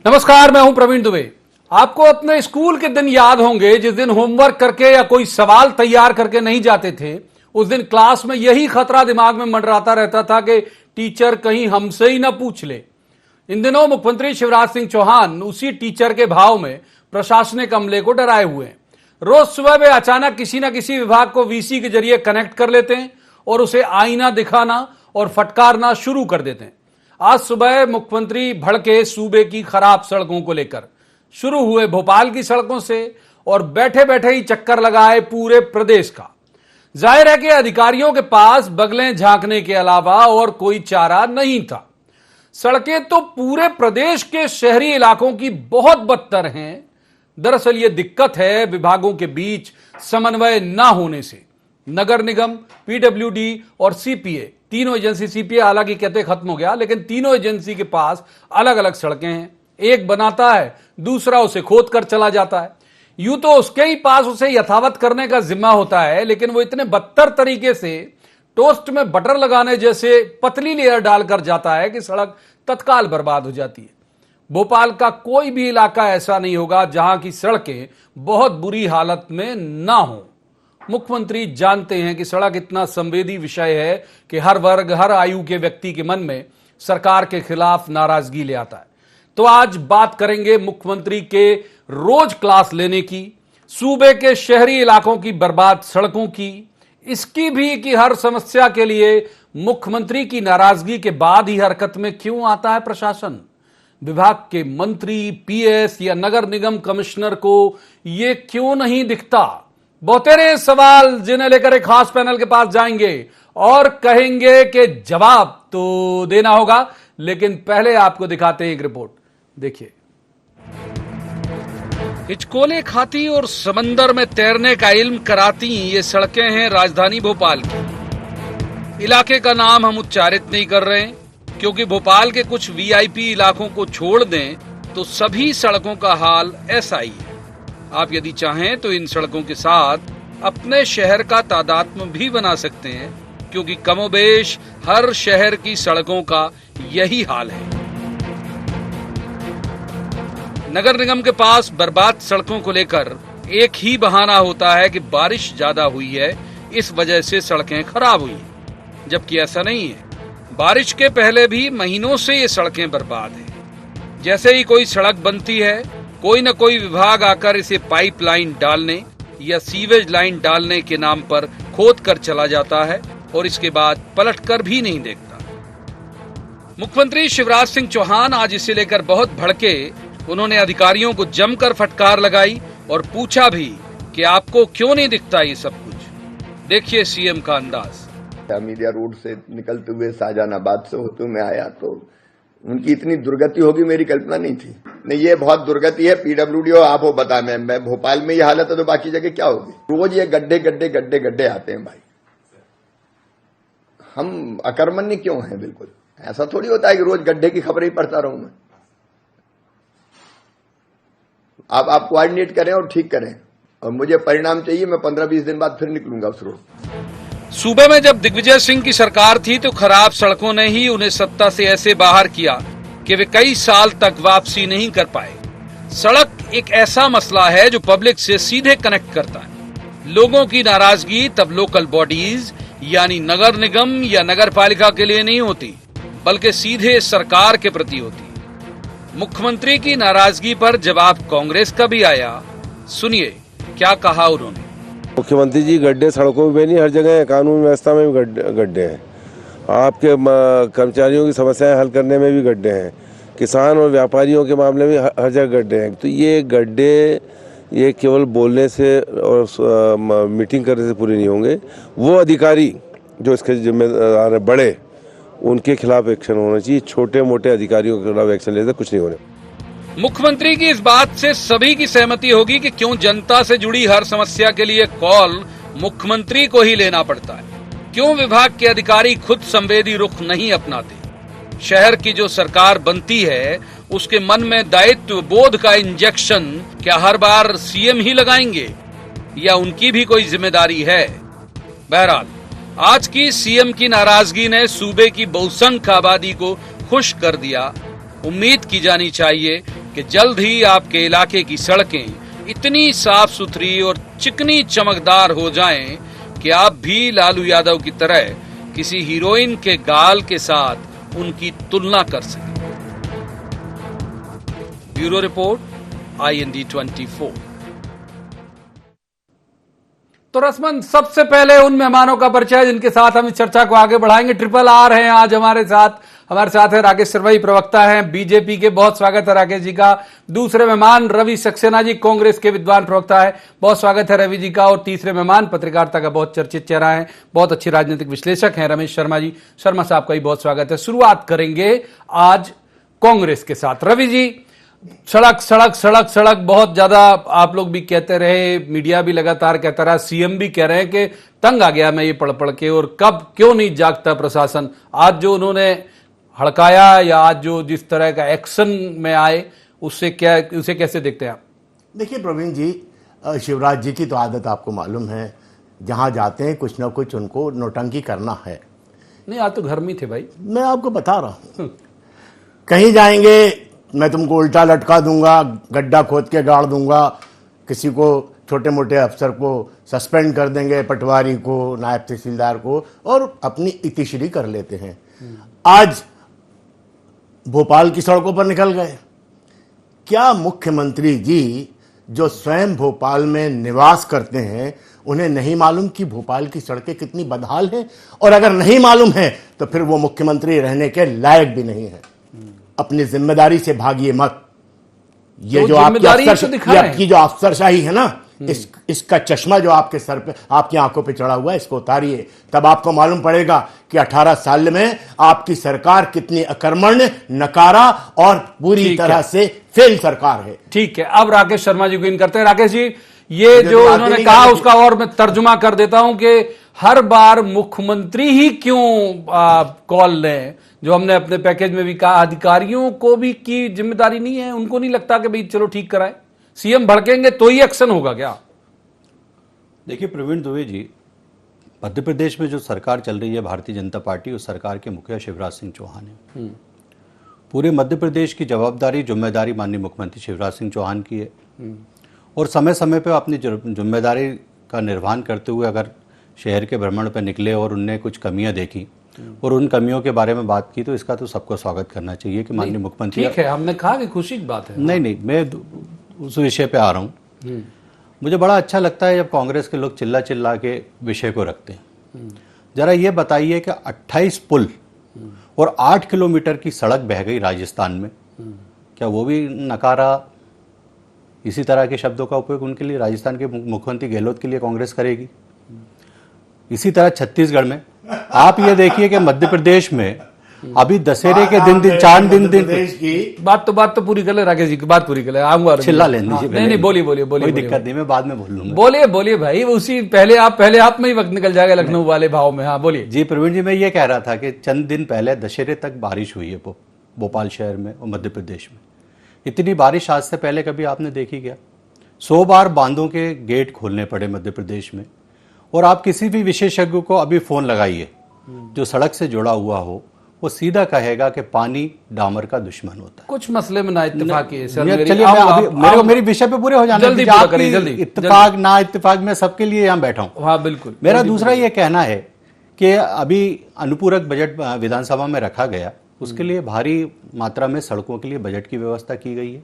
नमस्कार, मैं हूं प्रवीण दुबे। आपको अपने स्कूल के दिन याद होंगे जिस दिन होमवर्क करके या कोई सवाल तैयार करके नहीं जाते थे। उस दिन क्लास में यही खतरा दिमाग में मंडराता रहता था कि टीचर कहीं हमसे ही ना पूछ ले। इन दिनों मुख्यमंत्री शिवराज सिंह चौहान उसी टीचर के भाव में प्रशासनिक अमले को डराए हुए हैं। रोज सुबह वे अचानक किसी ना किसी विभाग को वीसी के जरिए कनेक्ट कर लेते हैं और उसे आईना दिखाना और फटकारना शुरू कर देते हैं। आज सुबह मुख्यमंत्री भड़के सूबे की खराब सड़कों को लेकर, शुरू हुए भोपाल की सड़कों से और बैठे बैठे ही चक्कर लगाए पूरे प्रदेश का। जाहिर है कि अधिकारियों के पास बगलें झांकने के अलावा और कोई चारा नहीं था। सड़कें तो पूरे प्रदेश के शहरी इलाकों की बहुत बदतर हैं। दरअसल यह दिक्कत है विभागों के बीच समन्वय ना होने से। नगर निगम, पीडब्ल्यूडी और सीपीए, तीनों एजेंसी, सीपीए हालांकि कहते खत्म हो गया, लेकिन तीनों एजेंसी के पास अलग अलग सड़कें हैं। एक बनाता है, दूसरा उसे खोद कर चला जाता है। यूं तो उसके ही पास उसे यथावत करने का जिम्मा होता है, लेकिन वो इतने बदतर तरीके से टोस्ट में बटर लगाने जैसे पतली लेयर डालकर जाता है कि सड़क तत्काल बर्बाद हो जाती है। भोपाल का कोई भी इलाका ऐसा नहीं होगा जहां की सड़कें बहुत बुरी हालत में ना हो। मुख्यमंत्री जानते हैं कि सड़क इतना संवेदी विषय है कि हर वर्ग, हर आयु के व्यक्ति के मन में सरकार के खिलाफ नाराजगी ले आता है। तो आज बात करेंगे मुख्यमंत्री के रोज क्लास लेने की, सूबे के शहरी इलाकों की बर्बाद सड़कों की, इसकी भी कि हर समस्या के लिए मुख्यमंत्री की नाराजगी के बाद ही हरकत में क्यों आता है प्रशासन। विभाग के मंत्री, पीएस या नगर निगम कमिश्नर को यह क्यों नहीं दिखता। बहुतेरे सवाल जिन्हें लेकर एक खास पैनल के पास जाएंगे और कहेंगे कि जवाब तो देना होगा, लेकिन पहले आपको दिखाते हैं एक रिपोर्ट। देखिए, हिचकोले खाती और समंदर में तैरने का इल्म कराती ये सड़कें हैं राजधानी भोपाल की। इलाके का नाम हम उच्चारित नहीं कर रहे हैं क्योंकि भोपाल के कुछ वीआईपी इलाकों को छोड़ दें तो सभी सड़कों का हाल ऐसा ही है। आप यदि चाहें तो इन सड़कों के साथ अपने शहर का तादात्म्य भी बना सकते हैं क्योंकि कमोबेश हर शहर की सड़कों का यही हाल है। नगर निगम के पास बर्बाद सड़कों को लेकर एक ही बहाना होता है कि बारिश ज्यादा हुई है, इस वजह से सड़कें खराब हुई हैं। जबकि ऐसा नहीं है। बारिश के पहले भी महीनों से ये सड़कें बर्बाद हैं। जैसे ही कोई सड़क बनती है, कोई न कोई विभाग आकर इसे पाइपलाइन डालने या सीवेज लाइन डालने के नाम पर खोद कर चला जाता है और इसके बाद पलटकर भी नहीं देखता। मुख्यमंत्री शिवराज सिंह चौहान आज इसे लेकर बहुत भड़के। उन्होंने अधिकारियों को जमकर फटकार लगाई और पूछा भी कि आपको क्यों नहीं दिखता ये सब कुछ। देखिए सीएम का अंदाज। मीडिया रोड से निकलते हुए शाहजहानाबाद से होते हुए मैं आया तो उनकी इतनी दुर्गति होगी मेरी कल्पना नहीं थी। नहीं, ये बहुत दुर्गति है। पीडब्ल्यूडी और आप वो बता, मैं भोपाल में ये हालत है तो बाकी जगह क्या होगी। रोज ये गड्ढे गड्ढे गड्ढे गड्ढे आते हैं भाई। हम अकर्मण्य क्यों हैं? बिल्कुल ऐसा थोड़ी होता है कि रोज गड्ढे की खबरें ही पढ़ता रहूं मैं। आप कोऑर्डिनेट करें और ठीक करें और मुझे परिणाम चाहिए। मैं 15-20 दिन बाद फिर निकलूंगा उस रोड। सूबे में जब दिग्विजय सिंह की सरकार थी तो खराब सड़कों ने ही उन्हें सत्ता से ऐसे बाहर किया कि वे कई साल तक वापसी नहीं कर पाए। सड़क एक ऐसा मसला है जो पब्लिक से सीधे कनेक्ट करता है। लोगों की नाराजगी तब लोकल बॉडीज यानी नगर निगम या नगर पालिका के लिए नहीं होती, बल्कि सीधे सरकार के प्रति होती। मुख्यमंत्री की नाराजगी पर जवाब कांग्रेस का भी आया। सुनिए क्या कहा उन्होंने। मुख्यमंत्री जी, गड्ढे सड़कों में नहीं, हर जगह कानून व्यवस्था में भी गड्ढे हैं। आपके कर्मचारियों की समस्याएं हल करने में भी गड्ढे हैं। किसान और व्यापारियों के मामले में हर जगह गड्ढे हैं। तो ये गड्ढे ये केवल बोलने से और मीटिंग करने से पूरे नहीं होंगे। वो अधिकारी जो इसके जिम्मेदार है बड़े, उनके खिलाफ एक्शन होना चाहिए। छोटे मोटे अधिकारियों के खिलाफ एक्शन लेते कुछ नहीं होने। मुख्यमंत्री की इस बात से सभी की सहमति होगी कि क्यों जनता से जुड़ी हर समस्या के लिए कॉल मुख्यमंत्री को ही लेना पड़ता है। क्यों विभाग के अधिकारी खुद संवेदी रुख नहीं अपनाते। शहर की जो सरकार बनती है उसके मन में दायित्व बोध का इंजेक्शन क्या हर बार सीएम ही लगाएंगे या उनकी भी कोई जिम्मेदारी है। बहरहाल आज की सीएम की नाराजगी ने सूबे की बहुसंख्य आबादी को खुश कर दिया। उम्मीद की जानी चाहिए कि जल्द ही आपके इलाके की सड़कें इतनी साफ सुथरी और चिकनी चमकदार हो जाएं कि आप भी लालू यादव की तरह किसी हीरोइन के गाल के साथ उनकी तुलना कर सकें। Bureau report, IND 24। तो रस्मन, सबसे पहले उन मेहमानों का परिचय जिनके साथ हम इस चर्चा को आगे बढ़ाएंगे। RRR हैं आज हमारे साथ है राकेश शर्मा जी, प्रवक्ता हैं बीजेपी के। बहुत स्वागत है राकेश जी का। दूसरे मेहमान रवि सक्सेना जी, कांग्रेस के विद्वान प्रवक्ता है। बहुत स्वागत है रवि जी का। और तीसरे मेहमान पत्रकारिता का बहुत चर्चित चेहरा है, बहुत अच्छे राजनीतिक विश्लेषक हैं, रमेश शर्मा जी। शर्मा साहब का भी बहुत स्वागत है। शुरुआत करेंगे आज कांग्रेस के साथ। रवि जी, सड़क सड़क सड़क सड़क बहुत ज्यादा आप लोग भी कहते रहे, मीडिया भी लगातार कहता रहा, सीएम भी कह रहे हैं कि तंग आ गया मैं ये पढ़ पढ़ के, और कब क्यों नहीं जागता प्रशासन। आज जो उन्होंने हड़काया या आज जो जिस तरह का एक्शन में आए, उसे कैसे देखते हैं आप? देखिए प्रवीण जी, शिवराज जी की तो आदत आपको मालूम है, जहां जाते हैं कुछ ना कुछ उनको नौटंकी करना है। नहीं, आज तो घर में थे भाई। मैं आपको बता रहा हूं, कहीं जाएंगे मैं तुमको उल्टा लटका दूंगा, गड्ढा खोद के गाड़ दूंगा, किसी को छोटे मोटे अफसर को सस्पेंड कर देंगे, पटवारी को, नायब तहसीलदार को, और अपनी इतिश्री कर लेते हैं। आज भोपाल की सड़कों पर निकल गए। क्या मुख्यमंत्री जी जो स्वयं भोपाल में निवास करते हैं, उन्हें नहीं मालूम कि भोपाल की सड़कें कितनी बदहाल हैं? और अगर नहीं मालूम है तो फिर वो मुख्यमंत्री रहने के लायक भी नहीं है। अपनी जिम्मेदारी से भागिए मत। ये तो जो आपकी जो अफसरशाही है ना, इसका चश्मा जो आपके सर पे, आपकी आंखों पे चढ़ा हुआ है, इसको उतारिए, तब आपको मालूम पड़ेगा कि 18 साल में आपकी सरकार कितनी अकर्मण्य, नकारा और पूरी तरह से फेल सरकार है। ठीक है, अब राकेश शर्मा जी को इन करते हैं। राकेश जी, ये जो उन्होंने कहा उसका और मैं तर्जुमा कर देता हूं कि हर बार मुख्यमंत्री ही क्यों कॉल लें, जो हमने अपने पैकेज में भी कहा, अधिकारियों को भी की जिम्मेदारी नहीं है? उनको नहीं लगता कि भाई चलो ठीक कराएं, सीएम भड़केंगे तो ही एक्शन होगा क्या? देखिए प्रवीण दुबे जी, मध्य प्रदेश में जो सरकार चल रही है भारतीय जनता पार्टी, उस सरकार के मुखिया शिवराज सिंह चौहान है। पूरे मध्य प्रदेश की जवाबदारी, जिम्मेदारी माननीय मुख्यमंत्री शिवराज सिंह चौहान की है। और समय समय पर अपनी जिम्मेदारी का निर्वहन करते हुए अगर शहर के भ्रमण पर निकले और उनने कुछ कमियां देखी और उन कमियों के बारे में बात की, तो इसका तो सबको स्वागत करना चाहिए कि माननीय मुख्यमंत्री। ठीक है, हमने कहा कि खुशी की बात है। नहीं, मैं उस विषय पे आ रहा हूँ। मुझे बड़ा अच्छा लगता है जब कांग्रेस के लोग चिल्ला चिल्ला के विषय को रखते हैं। जरा ये बताइए कि 28 पुल और 8 किलोमीटर की सड़क बह गई राजस्थान में, क्या वो भी नकारा? इसी तरह के शब्दों का उपयोग उनके लिए, राजस्थान के मुख्यमंत्री गहलोत के लिए कांग्रेस करेगी। इसी तरह छत्तीसगढ़ में आप ये देखिए कि मध्य प्रदेश में अभी दशहरे के दिन 4 दिन की बात तो पूरी कर ले राकेश जी की, बात पूरी कर ले। आऊंगा, चिल्ला लेने दीजिए। नहीं, बोलिए कोई दिक्कत नहीं, मैं बाद में बोल लूंगा। बोलिए भाई, उसी पहले आप में ही वक्त निकल जाएगा लखनऊ वाले भाव में। हाँ बोलिए जी प्रवीण जी, मैं ये कह रहा था कि चंद दिन पहले दशहरे तक बारिश हुई है भोपाल शहर में और मध्य प्रदेश में। इतनी बारिश आज से पहले कभी आपने देखी क्या? 100 बार बांधों के गेट खोलने पड़े मध्य प्रदेश में। और आप किसी भी विशेषज्ञ को अभी फोन लगाइए जो सड़क से जुड़ा हुआ हो, वो सीधा कहेगा कि पानी डामर का दुश्मन होता है। कुछ मसले में ना इत्तेफाकी है सर। चलिए मेरी विषय पे पूरे हो जाने जल्दी इत्तेफाक ना इत्तेफाक में सबके लिए यहाँ बैठा हूँ। हाँ बिल्कुल। मेरा दूसरा ये कहना है कि अभी अनुपूरक बजट विधानसभा में रखा गया, उसके लिए भारी मात्रा में सड़कों के लिए बजट की व्यवस्था की गई है।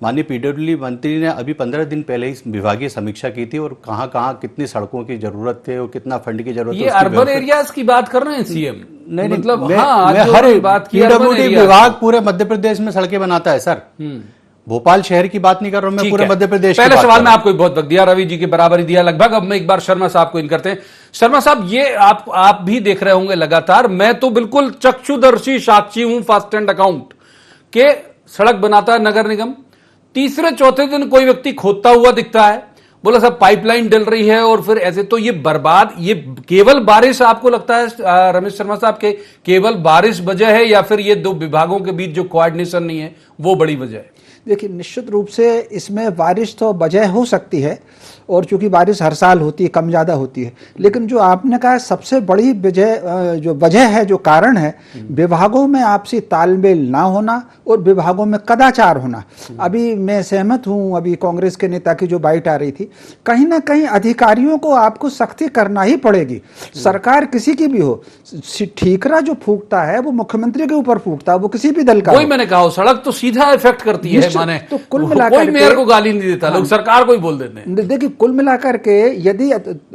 माननीय पीडब्ल्यूडी मंत्री ने अभी 15 दिन पहले ही विभागीय समीक्षा की थी और कहां कहां कितनी सड़कों की जरूरत है और कितना फंड की जरूरत है। ये अर्बन एरियाज की बात कर रहे हैं सीएम? नहीं, मतलब मैं हर बात की पीडब्ल्यूडी विभाग पूरे मध्य प्रदेश में सड़कें बनाता है सर। भोपाल शहर की बात नहीं कर रहा हूं मैं, पूरे मध्य प्रदेश। पहले सवाल में आपको बहुत वक्त दिया, रवि जी के बराबर ही दिया लगभग। अब मैं एक बार शर्मा साहब को इन करते हैं। शर्मा साहब, ये आप भी देख रहे होंगे लगातार, मैं तो बिल्कुल चक्षुदर्शी साक्षी हूं फास्ट एंड अकाउंट के। सड़क बनाता है नगर निगम, तीसरे चौथे दिन कोई व्यक्ति खोदता हुआ दिखता है, बोला साहब पाइपलाइन डल रही है, और फिर ऐसे तो ये बर्बाद। ये केवल बारिश आपको लगता है रमेश शर्मा साहब के केवल बारिश वजह है, या फिर ये दो विभागों के बीच जो कोऑर्डिनेशन नहीं है वो बड़ी वजह है? देखिए, निश्चित रूप से इसमें बारिश तो वजह हो सकती है, और चूंकि बारिश हर साल होती है, कम ज़्यादा होती है, लेकिन जो आपने कहा सबसे बड़ी जो वजह है, जो कारण है, विभागों में आपसी तालमेल ना होना और विभागों में कदाचार होना। अभी मैं सहमत हूं, अभी कांग्रेस के नेता की जो बाइट आ रही थी, कहीं ना कहीं अधिकारियों को आपको सख्ती करना ही पड़ेगी। सरकार किसी की भी हो, ठीकरा जो फूकता है वो मुख्यमंत्री के ऊपर फूकता है, वो किसी भी दल का वही मैंने कहा, सड़क तो सीधा इफेक्ट करती है, माने तो कुल मिलाकर कोई मेयर को गाली नहीं देता, लोग सरकार को ही बोल देते हैं। देखिए, कुल मिलाकर के यदि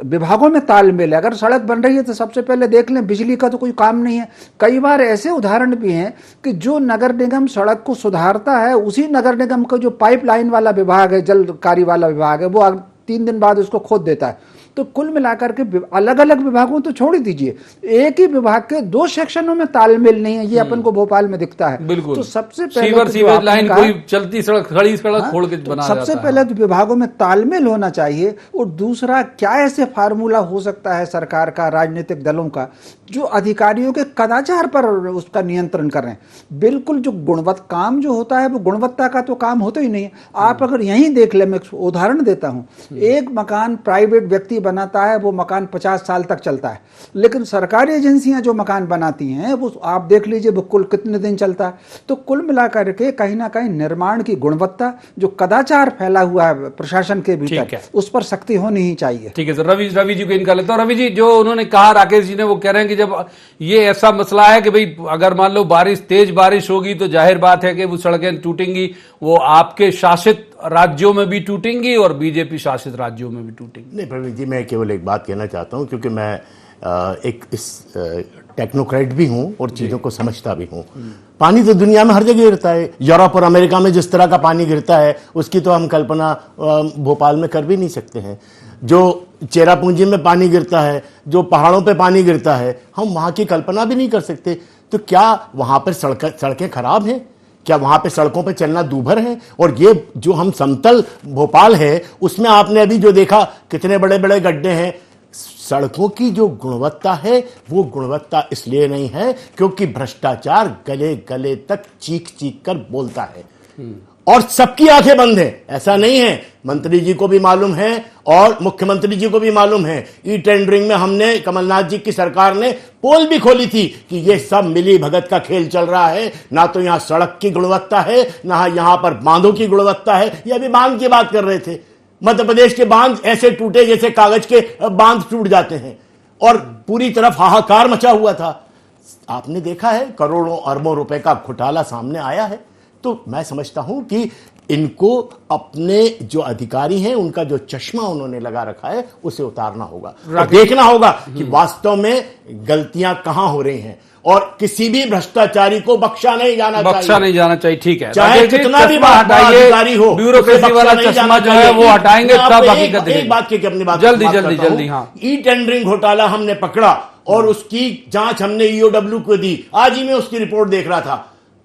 विभागों में तालमेल है, अगर सड़क बन रही है तो सबसे पहले देख लें, बिजली का तो कोई काम नहीं है। कई बार ऐसे उदाहरण भी हैं कि जो नगर निगम सड़क को सुधारता है, उसी नगर निगम का जो पाइपलाइन वाला विभाग है, जल कार्य वाला विभाग है, वो 3 दिन बाद उसको खोद देता है। तो कुल मिलाकर के अलग अलग विभागों तो छोड़ ही दीजिए, एक ही विभाग के 2 सेक्शनों में तालमेल नहीं है, ये अपन को भोपाल में दिखता है। बिल्कुल। तो सबसे पहले सीवर सीवेज लाइन, कोई चलती सड़क, खड़ी सड़क खोल के बना जाता है। सबसे पहले तो विभागों में तालमेल होना चाहिए, और दूसरा, क्या ऐसे फार्मूला हो सकता है सरकार का, राजनीतिक दलों का, जो अधिकारियों के कदाचार पर उसका नियंत्रण कर रहे हैं। बिल्कुल जो गुणवत्ता काम जो होता है, वो गुणवत्ता का तो काम होता ही नहीं है। आप अगर यहीं देख ले, मैं उदाहरण देता हूं, एक मकान प्राइवेट व्यक्ति बनाता है, वो मकान 50 साल तक चलता है, लेकिन सरकारी एजेंसियां जो मकान बनाती हैं, वो आप देख लीजिए वो कुल कितने दिन चलता है। तो कुल मिलाकर के कहीं ना कहीं निर्माण की गुणवत्ता, जो कदाचार फैला हुआ है प्रशासन के भीतर, उस पर सख्ती होनी ही चाहिए। ठीक है सर, रवि जी को इनका लेता हूं। रवि जी, जो उन्होंने कहा राकेश जी ने, वो कह रहे हैं कि जब ये ऐसा मसला है कि भाई अगर मान लो तेज बारिश होगी तो जाहिर बात है कि वो सड़कें टूटेंगी, वो आपके शासित राज्यों में भी टूटेंगी और बीजेपी शासित राज्यों में भी टूटेंगी। नहीं प्रवीण जी, मैं केवल एक बात कहना चाहता हूं, क्योंकि मैं एक टेक्नोक्रेट भी हूं और चीज़ों को समझता भी हूं। पानी तो दुनिया में हर जगह गिरता है, यूरोप और अमेरिका में जिस तरह का पानी गिरता है, उसकी तो हम कल्पना भोपाल में कर भी नहीं सकते हैं। जो चेरापूंजी में पानी गिरता है, जो पहाड़ों पे पानी गिरता है, हम वहाँ की कल्पना भी नहीं कर सकते। तो क्या वहाँ पर सड़कें खराब हैं? क्या वहाँ पे सड़कों पे चलना दूभर है? और ये जो हम समतल भोपाल है, उसमें आपने अभी जो देखा कितने बड़े बड़े गड्ढे हैं। सड़कों की जो गुणवत्ता है, वो गुणवत्ता इसलिए नहीं है क्योंकि भ्रष्टाचार गले गले तक चीख चीख कर बोलता है और सबकी आंखें बंद है। ऐसा नहीं है, मंत्री जी को भी मालूम है और मुख्यमंत्री जी को भी मालूम है। ई टेंडरिंग में हमने, कमलनाथ जी की सरकार ने पोल भी खोली थी कि ये सब मिली भगत का खेल चल रहा है, ना तो यहां सड़क की गुणवत्ता है, ना यहां पर बांधों की गुणवत्ता है। ये अभी बांध की बात कर रहे थे, मध्य प्रदेश के बांध ऐसे टूटे जैसे कागज के बांध टूट जाते हैं, और पूरी तरफ हाहाकार मचा हुआ था। आपने देखा है, करोड़ों अरबों रुपए का घोटाला सामने आया है। तो मैं समझता हूं कि इनको अपने जो अधिकारी हैं, उनका जो चश्मा उन्होंने लगा रखा है, उसे उतारना होगा और देखना होगा कि वास्तव में गलतियां कहां हो रही हैं, और किसी भी भ्रष्टाचारी को बख्शा नहीं जाना चाहिए। ठीक है, चाहे कितना भी अधिकारी हो, ब्यूरोक्रेसी वाला चश्मा जो है वो हटाएंगे, तब हकीकत एक बात की अपनी बात जल्दी। हाँ, ई टेंडरिंग घोटाला हमने पकड़ा और उसकी जांच हमने ईओडब्ल्यू को दी। आज ही मैं उसकी रिपोर्ट देख रहा था,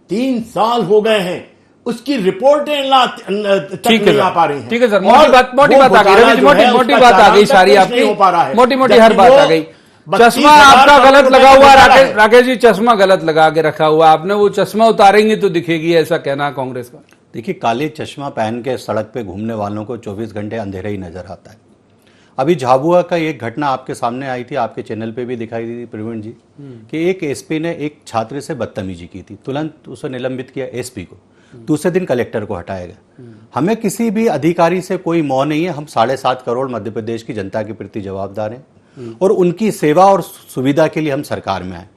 3 साल हो गए हैं, उसकी रिपोर्टें तक नहीं आ पा रही हैं। ठीक है सर, मोटी बात आ गई, मोटी बात आ गई सारी आपकी, मोटी हर बात आ गई। चश्मा आपका गलत लगा हुआ, राकेश जी, चश्मा गलत लगा के रखा हुआ आपने। वो चश्मा उतारेंगे तो दिखेगी, ऐसा कहना है कांग्रेस का। देखिए, काले चश्मा पहन के सड़क पे घूमने वालों को 24 घंटे अंधेरा ही नजर आता है। अभी झाबुआ का एक घटना आपके सामने आई थी, आपके चैनल पे भी दिखाई दी थी प्रवीण जी, कि एक एसपी ने एक छात्र से बदतमीजी की थी, तुरंत उसे निलंबित किया एसपी को, दूसरे दिन कलेक्टर को हटाया गया। हमें किसी भी अधिकारी से कोई मोह नहीं है, हम 7.5 करोड़ मध्य प्रदेश की जनता के प्रति जवाबदार हैं और उनकी सेवा और सुविधा के लिए हम सरकार में आए।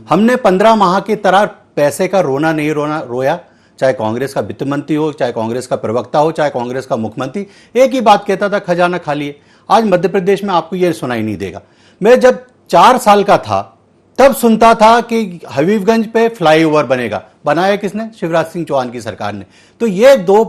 हमने 15 माह की तरह पैसे का नहीं रोया, चाहे कांग्रेस का वित्त मंत्री हो, चाहे कांग्रेस का प्रवक्ता हो, चाहे कांग्रेस का मुख्यमंत्री, एक ही बात कहता था, खजाना खाली है। आज मध्य प्रदेश में आपको यह सुनाई नहीं देगा। मैं जब 4 साल का था तब सुनता था कि हबीबगंज पे फ्लाईओवर बनेगा, बनाया किसने? शिवराज सिंह चौहान की सरकार ने। तो ये 2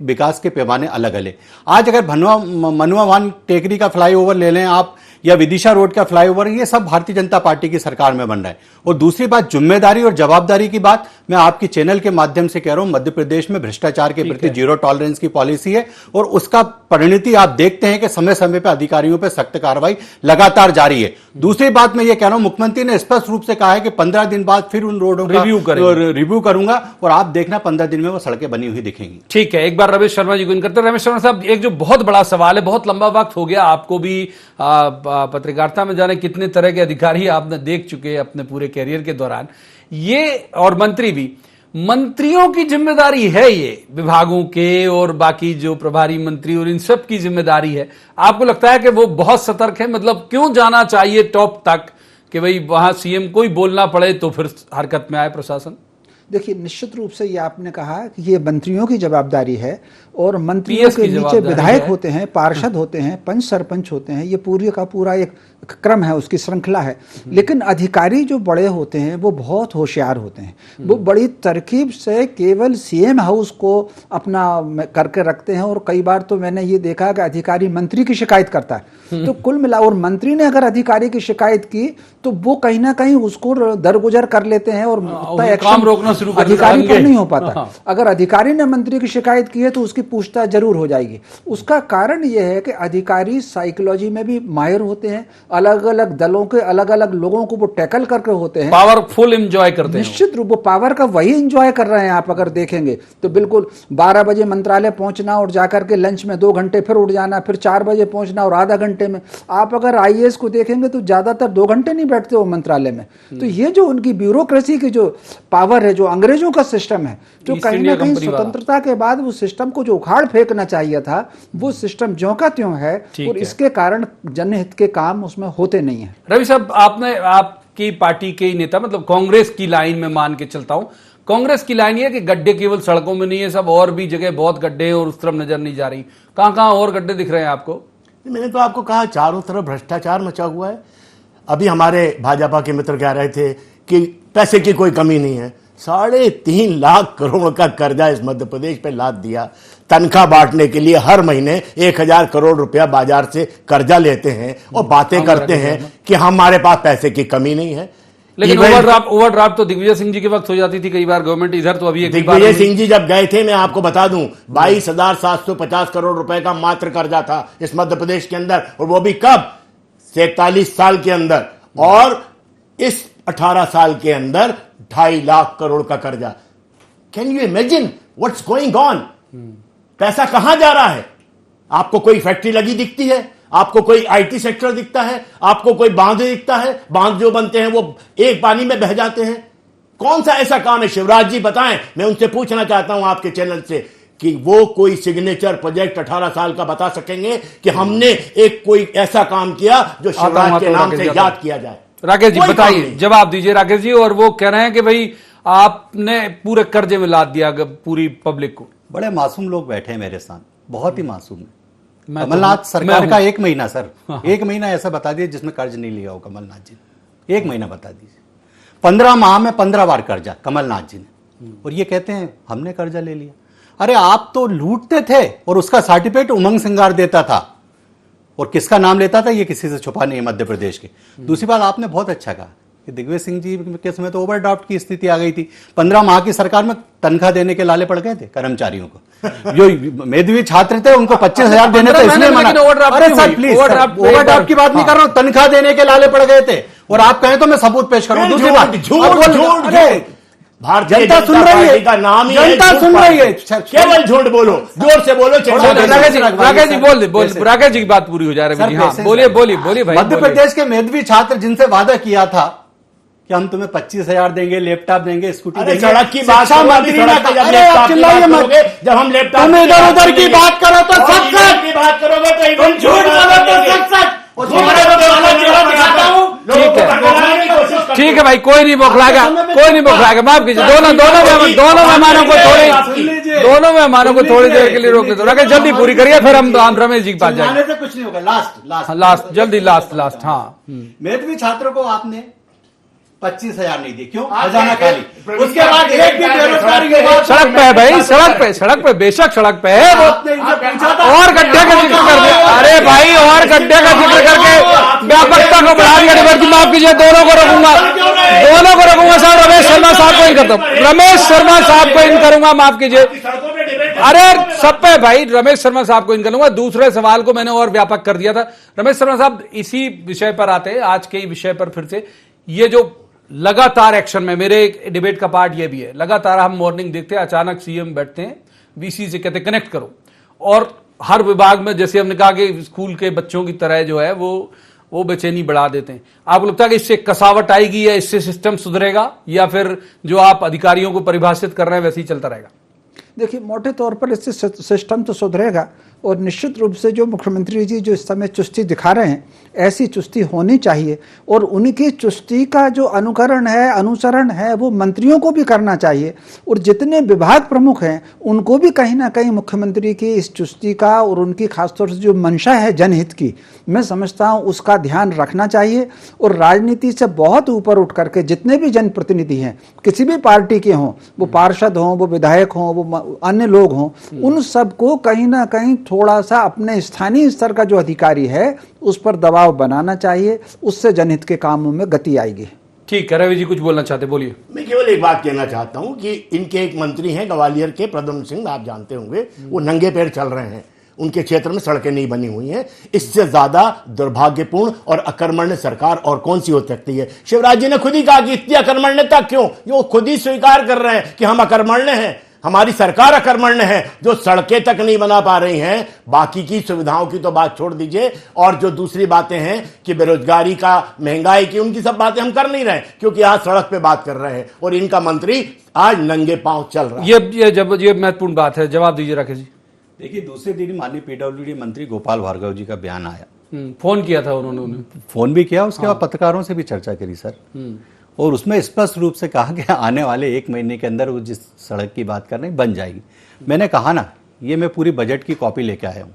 विकास के पैमाने अलग अलग। आज अगर मनुआ वान टेकरी का फ्लाईओवर ले लें आप, या विदिशा रोड का फ्लाईओवर, ये सब भारतीय जनता पार्टी की सरकार में बन रहा है। और दूसरी बात, जिम्मेदारी और जवाबदारी की बात, मैं आपकी चैनल के माध्यम से कह रहा हूं, मध्य प्रदेश में भ्रष्टाचार के प्रति जीरो टॉलरेंस की पॉलिसी है और उसका परिणति आप देखते हैं कि समय समय पर अधिकारियों पर सख्त कार्रवाई लगातार जारी है। दूसरी बात मैं ये कह रहा हूं, मुख्यमंत्री ने स्पष्ट रूप से कहा है कि 15 दिन बाद फिर उन रोडों का रिव्यू करूंगा और आप देखना 15 दिन में वो सड़कें बनी हुई दिखेंगी। ठीक है, एक बार रमेश शर्मा जी को इन करते हैं। रमेश शर्मा साहब, एक जो बहुत बड़ा सवाल है, बहुत लंबा वक्त हो गया, आपको भी पत्रकारिता में जाने कितने तरह के अधिकारी आपने देख चुके हैं अपने पूरे कैरियर के दौरान, ये और मंत्री भी, मंत्रियों की जिम्मेदारी है ये विभागों के और बाकी जो प्रभारी मंत्री और इन सब की जिम्मेदारी है। आपको लगता है कि वो बहुत सतर्क है? मतलब क्यों जाना चाहिए टॉप तक कि भाई वहां सीएम को ही बोलना पड़े तो फिर हरकत में आए प्रशासन? देखिए, निश्चित रूप से ये आपने कहा कि ये मंत्रियों की जवाबदारी है और मंत्रियों के नीचे विधायक होते हैं, पार्षद होते हैं, पंच सरपंच होते हैं, ये पूरी का पूरा एक क्रम है, उसकी श्रृंखला है। लेकिन अधिकारी जो बड़े होते हैं वो बहुत होशियार होते हैं, वो बड़ी तरकीब से केवल सीएम हाउस को अपना करके रखते हैं। और कई बार तो मैंने ये देखा कि अधिकारी मंत्री की शिकायत करता है, तो कुल मिला, और मंत्री ने अगर अधिकारी की शिकायत की तो वो कहीं ना कहीं उसको दरगुजर कर लेते हैं और काम रोकना शुरू कर अधिकारी पर नहीं हो पाता। अगर अधिकारी ने मंत्री की शिकायत की है तो उसकी पूछताछ जरूर हो जाएगी। उसका कारण यह है कि अधिकारी साइकोलॉजी में भी माहिर होते हैं, अलग अलग दलों के अलग अलग लोगों को वो टैकल करके होते हैं, पावरफुल एंजॉय करते हैं। निश्चित रूप वो पावर का वही एंजॉय कर रहे हैं। आप अगर देखेंगे तो बिल्कुल 12 बजे मंत्रालय पहुंचना और जाकर के लंच में 2 घंटे फिर उठ जाना, फिर 4 बजे पहुंचना और आधा घंटे में। आप अगर आईएएस को देखेंगे तो ज्यादातर 2 घंटे नहीं बैठते वो मंत्रालय में। तो ये जो उनकी ब्यूरोक्रेसी की जो पावर है, जो अंग्रेजों का सिस्टम है, जो कहीं ना कहीं स्वतंत्रता के बाद वो सिस्टम को जो उखाड़ फेंकना चाहिए था, वो सिस्टम ज्यों का त्यों है और इसके कारण जनहित के काम उसमें होते नहीं है। रवि साहब, आपकी पार्टी के ही नेता, मतलब कांग्रेस की लाइन में मान के चलता हूं, कांग्रेस की लाइन ये है कि गड्ढे केवल सड़कों में नहीं है, सब और भी जगह बहुत गड्ढे हैं और उस तरफ नजर नहीं जा रही। कहां और गड्ढे दिख रहे हैं आपको? मैंने तो आपको कहा चारों तरफ भ्रष्टाचार मचा हुआ है। अभी हमारे भाजपा के मित्र कह रहे थे कि पैसे की कोई कमी नहीं है। 3.5 लाख करोड़ का कर्जा इस मध्य प्रदेश पे लाद दिया। तनख्वाह बांटने के लिए हर महीने 1000 करोड़ रुपया बाजार से कर्जा लेते हैं और बातें करते हैं कि हमारे पास पैसे की कमी नहीं है। लेकिन ओवरड्राफ्ट तो दिग्विजय सिंह जी के वक्त हो जाती थी कई बार गवर्नमेंट इधर, तो अभी दिग्विजय सिंह जी जब गए थे, मैं आपको बता दूं, 22,750 करोड़ रुपए का मात्र कर्जा था इस मध्य प्रदेश के अंदर, और वो भी कब? 47 साल के अंदर। और इस 18 साल के अंदर 2.5 लाख करोड़ का कर्जा। Can you imagine what's going on? पैसा कहां जा रहा है? आपको कोई फैक्ट्री लगी दिखती है? आपको कोई आईटी सेक्टर दिखता है? आपको कोई बांध दिखता है? बांध जो बनते हैं वो एक पानी में बह जाते हैं। कौन सा ऐसा काम है? शिवराज जी बताएं। मैं उनसे पूछना चाहता हूं आपके चैनल से कि वो कोई सिग्नेचर प्रोजेक्ट 18 साल का बता सकेंगे कि हमने एक कोई ऐसा काम किया जो शिवराज के नाम से याद किया जाए? राकेश जी बताइए, जवाब दीजिए राकेश जी। और वो कह रहे हैं कि भाई आपने पूरे कर्जे में लाद दिया पूरी पब्लिक को। बड़े मासूम लोग बैठे हैं मेरे साथ, बहुत ही मासूम है। कमलनाथ सरकार का 1 महीना, सर 1 महीना ऐसा बता दीजिए जिसमें कर्ज नहीं लिया हो कमलनाथ जी ने। 1 महीना बता दीजिए। 15 माह में 15 बार कर्जा कमलनाथ जी ने, और ये कहते हैं हमने कर्जा ले लिया। अरे आप तो लूटते थे और उसका सर्टिफिकेट उमंग सिंगार देता था, और किसका नाम लेता था ये किसी से छुपा नहीं है मध्य प्रदेश के। दूसरी बात, आपने बहुत अच्छा कहा कि दिग्विजय सिंह जी के समय तो ओवरड्राफ्ट की स्थिति आ गई थी। 15 माह की सरकार में तनख्वाह देने के लाले पड़ गए थे कर्मचारियों को। जो मेधावी छात्र थे उनको 25,000 देने थे, इसलिए मना। अरे सर प्लीज, ओवरड्राफ्ट की बात नहीं कर रहा हूं, तनख्वाह देने के लाले पड़ गए थे। और आप कहें तो मैं सबूत पेश करूं। दूसरी बात, भारतीय जनता सुन रही है, का नाम ही जनता सुन रही है। केवल झूठ बोलो, जोर से बोलो। राकेश जी बोल, राकेश जी की बात पूरी हो जा रही है। बोलिए भाई। मध्य प्रदेश के मेधावी छात्र जिनसे वादा किया था कि हम तुम्हें 25,000 देंगे, लैपटॉप देंगे, स्कूटी देंगे, सड़क की बात शिक्षा मंत्री ने, जब हम लैपटॉप तुम इधर उधर की बात करो तो सच सच की बात करोगे तो तुम झूठ बोलो तो सच सच। ठीक है भाई, कोई नहीं बौखलाएगा, माफ कीजिए। दोनों मेहमानों को थोड़ी देर के लिए रोक दो। राकेश जल्दी पूरी करिए, फिर हम रमेश जी के पास जाएंगे। से कुछ नहीं होगा। लास्ट जल्दी लास्ट। हाँ, मेधावी छात्रों को आपने 25,000 नहीं दी, क्यों? खजाना खाली। उसके बाद एक भी बेरोजगारी के बाद सड़क पे है भाई, सड़क पे बेशक सड़क पे है वो। और गड्ढे का जिक्र कर दे। अरे भाई, और गड्ढे का जिक्र करके व्यापकता को बढ़ा दिया डिबेट की। माफ कीजिए, दोनों को रखूंगा सर। रमेश शर्मा साहब को इन करता हूं, रमेश शर्मा साहब को इन करूंगा, माफ कीजिए। अरे सब पे भाई, रमेश शर्मा साहब को इन करूंगा। दूसरे सवाल को मैंने और व्यापक कर दिया था। रमेश शर्मा साहब, इसी विषय पर आते हैं, आज के विषय पर फिर से। ये जो लगातार एक्शन में, मेरे डिबेट का पार्ट ये भी है, लगातार हम मॉर्निंग देखते हैं, अचानक सीएम बैठते हैं, वीसी से कहते कनेक्ट करो, और हर विभाग में, जैसे हमने कहा कि स्कूल के बच्चों की तरह जो है वो बेचैनी बढ़ा देते हैं। आपको लगता है कि इससे कसावट आएगी, या इससे सिस्टम सुधरेगा, या फिर जो आप अधिकारियों को परिभाषित कर रहे हैं वैसे ही चलता रहेगा? देखिए, मोटे तौर पर इससे सिस्टम तो सुधरेगा, और निश्चित रूप से जो मुख्यमंत्री जी जो इस समय चुस्ती दिखा रहे हैं, ऐसी चुस्ती होनी चाहिए, और उनकी चुस्ती का जो अनुकरण है, अनुसरण है, वो मंत्रियों को भी करना चाहिए, और जितने विभाग प्रमुख हैं उनको भी कहीं ना कहीं मुख्यमंत्री की इस चुस्ती का और उनकी खासतौर से जो मंशा है जनहित की, मैं समझता हूँ उसका ध्यान रखना चाहिए। और राजनीति से बहुत ऊपर उठ करके जितने भी जनप्रतिनिधि हैं, किसी भी पार्टी के हों, वो पार्षद हों, वो विधायक हों, वो अन्य लोग हों, उन सबको कहीं ना कहीं थोड़ा सा अपने स्थानीय स्तर का जो अधिकारी है उस पर दबाव बनाना चाहिए, उससे जनहित के कामों में गति आएगी। ठीक है, रवि जी कुछ बोलना चाहते, बोलिए। मैं केवल एक बात कहना चाहता हूं कि इनके एक मंत्री हैं ग्वालियर के, प्रद्युम्न सिंह, आप जानते होंगे, वो नंगे पैर चल रहे हैं, उनके क्षेत्र में सड़कें नहीं बनी हुई हैं। इससे ज्यादा दुर्भाग्यपूर्ण और अकर्मण्य सरकार और कौन सी हो सकती है? शिवराज जी ने खुद ही कहा कि इतनी अकर्मण्यता क्यों, वो खुद ही स्वीकार कर रहे हैं कि हम अकर्मण्य हैं, हमारी सरकार अकर्मण्य है, जो सड़कें तक नहीं बना पा रही हैं। बाकी की सुविधाओं की तो बात छोड़ दीजिए, और जो दूसरी बातें हैं कि बेरोजगारी का, महंगाई की, उनकी सब बातें हम कर नहीं रहे, क्योंकि आज सड़क पे बात कर रहे हैं, और इनका मंत्री आज नंगे पांव चल रहा है। ये महत्वपूर्ण बात है, जवाब दीजिए राकेश जी। देखिए, दूसरे दिन माननीय पीडब्ल्यूडी मंत्री गोपाल भार्गव जी का बयान आया, फोन किया था उन्होंने, फोन भी किया, उसके बाद पत्रकारों से भी चर्चा करी सर, और उसमें स्पष्ट रूप से कहा कि आने वाले 1 महीने के अंदर वो जिस सड़क की बात कर रहे हैं बन जाएगी। मैंने कहा ना, ये मैं पूरी बजट की कॉपी लेके आया हूँ,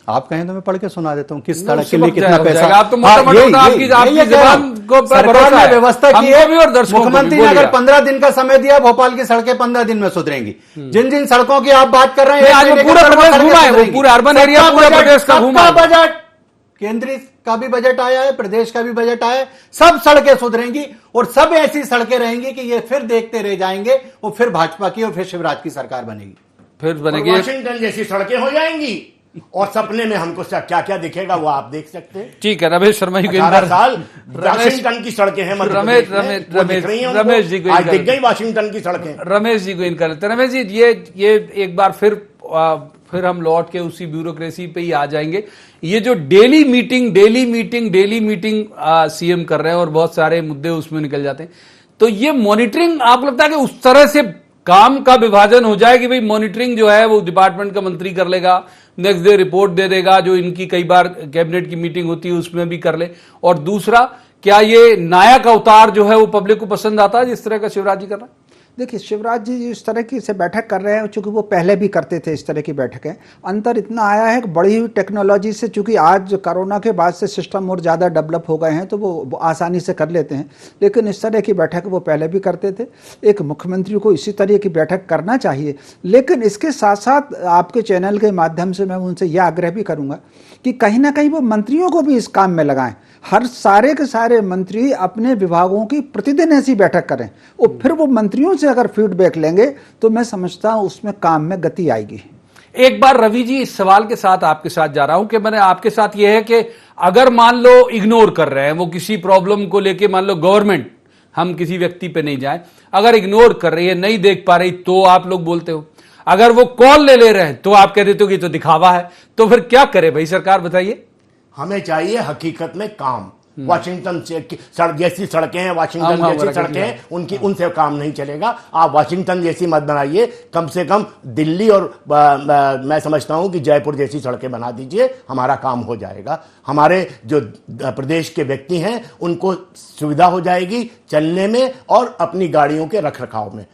आप कहें तो मैं पढ़ के सुना देता हूँ किस सड़क के लिए कितना पैसा। आप तो सरकार ने व्यवस्था की है, मुख्यमंत्री ने अगर 15 दिन का समय दिया, भोपाल की सड़कें 15 दिन में सुधरेंगी। जिन जिन सड़कों की आप बात कर रहे हैं, पूरा प्रदेश घुमा है, पूरा अर्बन एरिया, पूरा प्रदेश का घुमा। बजट केंद्रीय का भी बजट आया है, प्रदेश का भी बजट आया है, सब सड़कें सुधरेंगी, और सब ऐसी सड़कें रहेंगी कि ये फिर देखते रह जाएंगे, और फिर भाजपा की और फिर शिवराज की सरकार बनेगी, फिर बनेगी, वाशिंगटन जैसी सड़कें हो जाएंगी, और सपने में हमको क्या क्या दिखेगा वो आप देख सकते हैं। ठीक है, रमेश शर्मा जी को 18 साल वाशिंगटन की सड़कें हैं, रमेश जी को आज दिख गई वाशिंगटन की सड़कें। रमेश जी को इन कर लेते। रमेश जी, ये एक बार फिर हम लौट के उसी ब्यूरोक्रेसी पे ही आ जाएंगे। ये जो डेली मीटिंग सीएम कर रहे हैं, और बहुत सारे मुद्दे उसमें निकल जाते हैं, तो ये मॉनिटरिंग, आपको लगता है कि उस तरह से काम का विभाजन हो जाए कि भाई मॉनिटरिंग जो है वो डिपार्टमेंट का मंत्री कर लेगा, नेक्स्ट डे रिपोर्ट दे देगा, जो इनकी कई बार कैबिनेट की मीटिंग होती है उसमें भी कर ले? और दूसरा, क्या ये नायक अवतार जो है वो पब्लिक को पसंद आता है जिस तरह का शिवराज जी कर रहा है? देखिए, शिवराज जी इस तरह की से बैठक कर रहे हैं, चूंकि वो पहले भी करते थे इस तरह की बैठकें। अंतर इतना आया है कि बड़ी हुई टेक्नोलॉजी से, चूंकि आज कोरोना के बाद से सिस्टम और ज़्यादा डेवलप हो गए हैं, तो वो आसानी से कर लेते हैं, लेकिन इस तरह की बैठक वो पहले भी करते थे। एक मुख्यमंत्री को इसी तरह की बैठक करना चाहिए, लेकिन इसके साथ साथ आपके चैनल के माध्यम से मैं उनसे यह आग्रह भी करूँगा कि कहीं ना कहीं वो मंत्रियों को भी इस काम में लगाएं। हर सारे के सारे मंत्री अपने विभागों की प्रतिदिन ऐसी बैठक करें, और फिर वो मंत्रियों से अगर फीडबैक लेंगे तो मैं समझता हूं उसमें काम में गति आएगी। एक बार रवि जी, इस सवाल के साथ आपके साथ जा रहा हूं कि मैंने आपके साथ यह है कि अगर मान लो इग्नोर कर रहे हैं वो किसी प्रॉब्लम को लेके, मान लो गवर्नमेंट, हम किसी व्यक्ति पे नहीं जाए, अगर इग्नोर कर रही है, नहीं देख पा रही, तो आप लोग बोलते हो। अगर वो कॉल ले रहे हैं तो आप कह देते हो कि तो दिखावा है। तो फिर क्या करे भाई सरकार, बताइए। हमें चाहिए हकीकत में काम। वाशिंगटन जैसी सड़कें हैं, वाशिंगटन जैसी सड़कें हैं, उनसे काम नहीं चलेगा। आप वाशिंगटन जैसी मत बनाइए, कम से कम दिल्ली और मैं समझता हूं कि जयपुर जैसी सड़कें बना दीजिए, हमारा काम हो जाएगा। हमारे जो प्रदेश के व्यक्ति हैं उनको सुविधा हो जाएगी चलने में और अपनी गाड़ियों के रख रखाव में।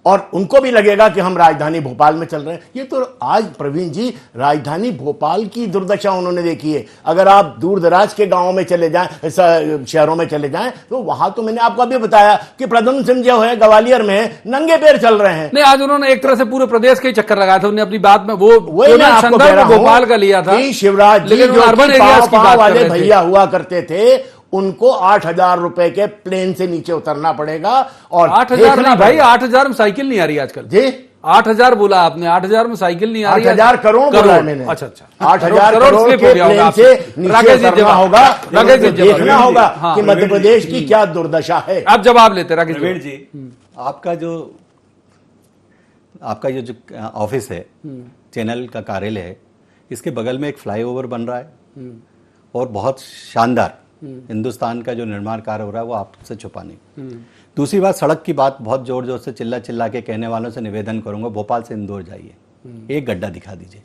और उनको भी लगेगा कि हम राजधानी भोपाल में चल रहे हैं। ये तो आज प्रवीण जी राजधानी भोपाल की दुर्दशा उन्होंने देखी है। अगर आप दूर दराज के गांवों में चले जाएं, शहरों में चले जाएं, तो वहां तो मैंने आपको अभी बताया कि प्रद्युम्न सिंह जो है ग्वालियर में नंगे पैर चल रहे हैं। नहीं, आज उन्होंने एक तरह से पूरे प्रदेश के चक्कर लगाया था। उन्होंने अपनी बात में वो वही मैं आपको कह रहा हूं भोपाल का लिया था कि शिवराज जी लेकिन जो अर्बन एरियाज की बात वाले कर रहे थे। भैया हुआ करते थे, उनको 8,000 रुपए के प्लेन से नीचे उतरना पड़ेगा। और 8,000 नहीं भाई, 8,000 में साइकिल नहीं आ रही आजकल जी। 8,000 बोला आपने, 8,000 में साइकिल नहीं आ रही। 8,000 करोड़ बोला है मैंने। अच्छा, 8,000 करोड़ के प्लेन से नीचे उतरना होगा। देखना होगा कि मध्य प्रदेश की क्या दुर्दशा है। आप जवाब लेते राकेश प्रवीण जी, आपका जो ऑफिस है, चैनल का कार्यालय है, इसके बगल में एक फ्लाईओवर बन रहा है और बहुत शानदार हिंदुस्तान का जो निर्माण कार्य हो रहा है वो आपसे छुपा नहीं। दूसरी बात, सड़क की बात बहुत जोर जोर से चिल्ला के कहने वालों से निवेदन करूंगा, भोपाल से इंदौर जाइए, एक गड्ढा दिखा दीजिए।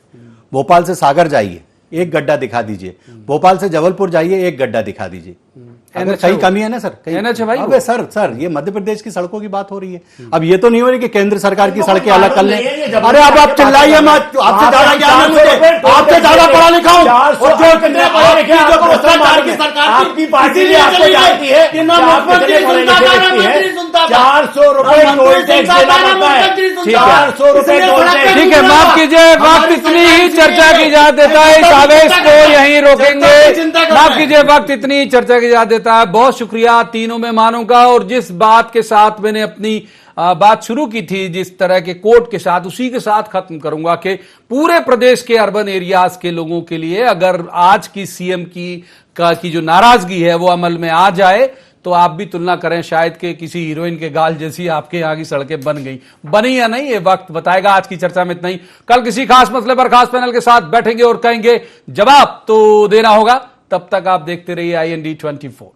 भोपाल से सागर जाइए, एक गड्ढा दिखा दीजिए। भोपाल से जबलपुर जाइए, एक गड्ढा दिखा दीजिए। अगर कहीं कमी है ना सर, NH है भाई। अबे सर ये मध्य प्रदेश की सड़कों की बात हो रही है। अब ये तो नहीं हो रही कि केंद्र सरकार की सड़कें अलग कर लें। अरे अब आप चिल्लाइए मत, आपसे ज्यादा ज्ञान है मुझे, आपसे ज्यादा पढ़ा लिखा हूं। और जो कितने पढ़े लिखे हैं, जो भ्रष्टाचार की सरकार आपकी पार्टी ने आपको जानती है कि ना मुख्यमंत्री सुनता था ना मंत्री सुनता था। 400 रुपए टोल टैक्स देना पड़ता है। 400 रुपए टोल टैक्स। ठीक है, माफ कीजिए, वक्त इतनी ही चर्चा की जा देता है, इस आवेश को यहीं रोकेंगे। माफ कीजिए, वक्त इतनी चर्चा की जा देता है। बहुत शुक्रिया तीनों मेहमानों का। और जिस बात के साथ मैंने अपनी बात शुरू की थी, जिस तरह के कोट के साथ, उसी के साथ खत्म करूंगा कि पूरे प्रदेश के अर्बन एरियाज के लोगों के लिए अगर आज की सीएम की जो नाराजगी है वो अमल में आ जाए तो आप भी तुलना करें शायद कि किसी हीरोइन के गाल जैसी आपके यहाँ की सड़कें बनी या नहीं, ये वक्त बताएगा। आज की चर्चा में इतना ही। कल किसी खास मसले पर खास पैनल के साथ बैठेंगे और कहेंगे जवाब तो देना होगा। तब तक आप देखते रहिए IND 24।